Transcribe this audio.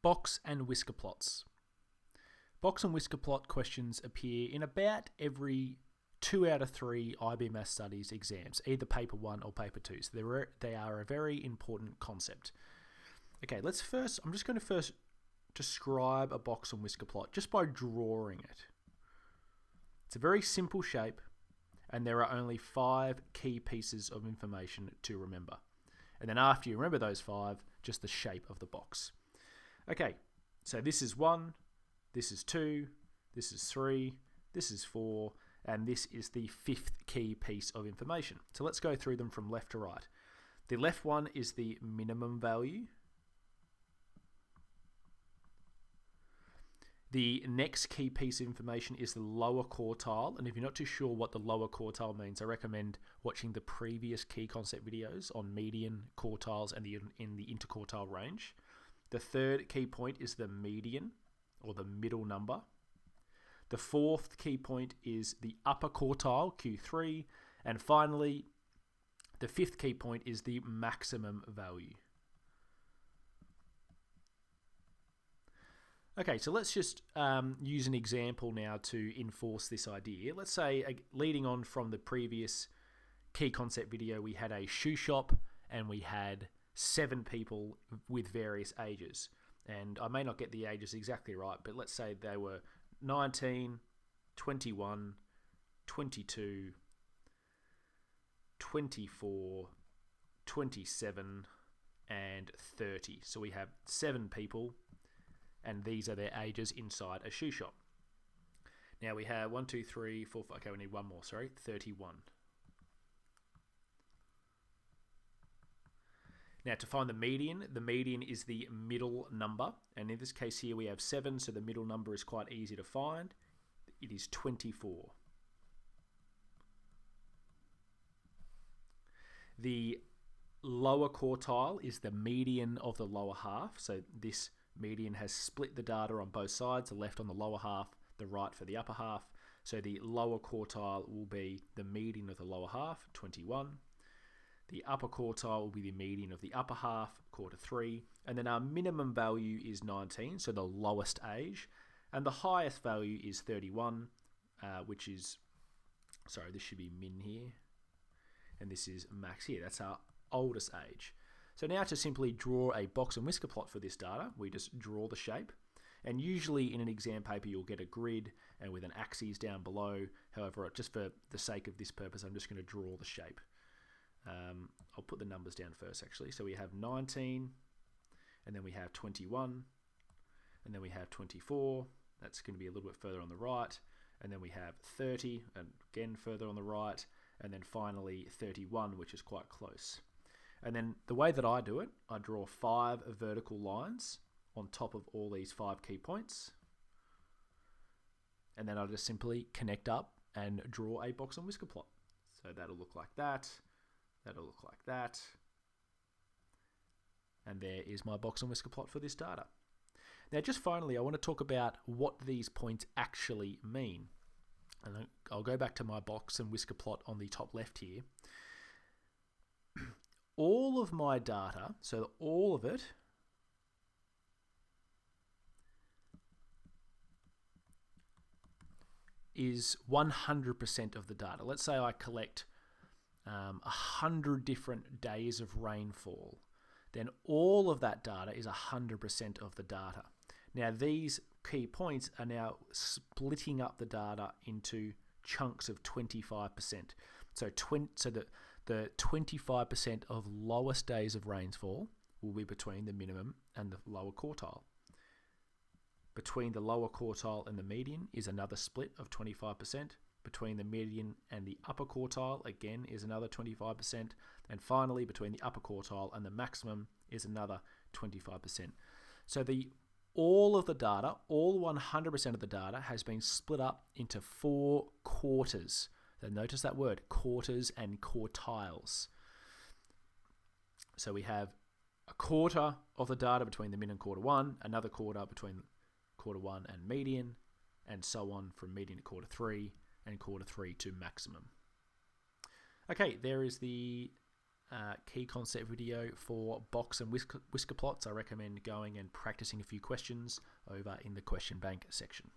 Box and Whisker Plots. Box and Whisker Plot questions appear in about every 2 out of 3 IB Maths Studies exams, either paper 1 or paper 2. So they are a very important concept. Okay, I'm just going to first describe a box and whisker plot just by drawing it. It's a very simple shape, and there are only 5 key pieces of information to remember. And then after you remember those 5, just the shape of the box. Okay, so this is 1, this is 2, this is 3, this is 4, and this is the 5th key piece of information. So let's go through them from left to right. The left one is the minimum value. The next key piece of information is the lower quartile, and if you're not too sure what the lower quartile means, I recommend watching the previous key concept videos on median, quartiles, and in the interquartile range. The third key point is the median, or the middle number. The 4th key point is the upper quartile, Q3, and finally, the 5th key point is the maximum value. Okay, so let's just use an example now to enforce this idea. Let's say, leading on from the previous key concept video, we had a shoe shop and we had 7 people with various ages. And I may not get the ages exactly right, but let's say they were 19, 21, 22, 24, 27, and 30. So we have 7 people, and these are their ages inside a shoe shop. Now we have 1, 2, 3, 4, 5. Okay, we need one more, 31. Now to find the median is the middle number, and in this case here we have 7, so the middle number is quite easy to find. It is 24. The lower quartile is the median of the lower half, so this median has split the data on both sides, the left on the lower half, the right for the upper half. So the lower quartile will be the median of the lower half, 21. The upper quartile will be the median of the upper half, quarter 3. And then our minimum value is 19, so the lowest age. And the highest value is 31, which is, sorry, this should be min here. And this is max here. That's our oldest age. So now to simply draw a box and whisker plot for this data, we just draw the shape. And usually in an exam paper, you'll get a grid and with an axis down below. However, just for the sake of this purpose, I'm just going to draw the shape. I'll put the numbers down first, actually. So we have 19, and then we have 21, and then we have 24. That's going to be a little bit further on the right. And then we have 30, and again further on the right. And then finally 31, which is quite close. And then the way that I do it, I draw 5 vertical lines on top of all these 5 key points. And then I just simply connect up and draw a box and whisker plot. So that'll look like that. That'll look like that. And there is my box and whisker plot for this data. Now, just finally, I want to talk about what these points actually mean. And I'll go back to my box and whisker plot on the top left here. All of my data, so all of it, is 100% of the data. Let's say I collect 100 different days of rainfall. Then all of that data is 100% of the data. Now these key points are now splitting up the data into chunks of 25%. So the 25% of lowest days of rainfall will be between the minimum and the lower quartile. Between the lower quartile and the median is another split of 25%. Between the median and the upper quartile, again, is another 25%. And finally, between the upper quartile and the maximum is another 25%. So all of the data, all 100% of the data has been split up into 4 quarters. So notice that word, quarters and quartiles. So we have a quarter of the data between the min and quarter 1, another quarter between quarter 1 and median, and so on from median to quarter 3, and quarter 3 to maximum. Okay, there is the key concept video for Box and Whisker Plots, I recommend going and practicing a few questions over in the question bank section.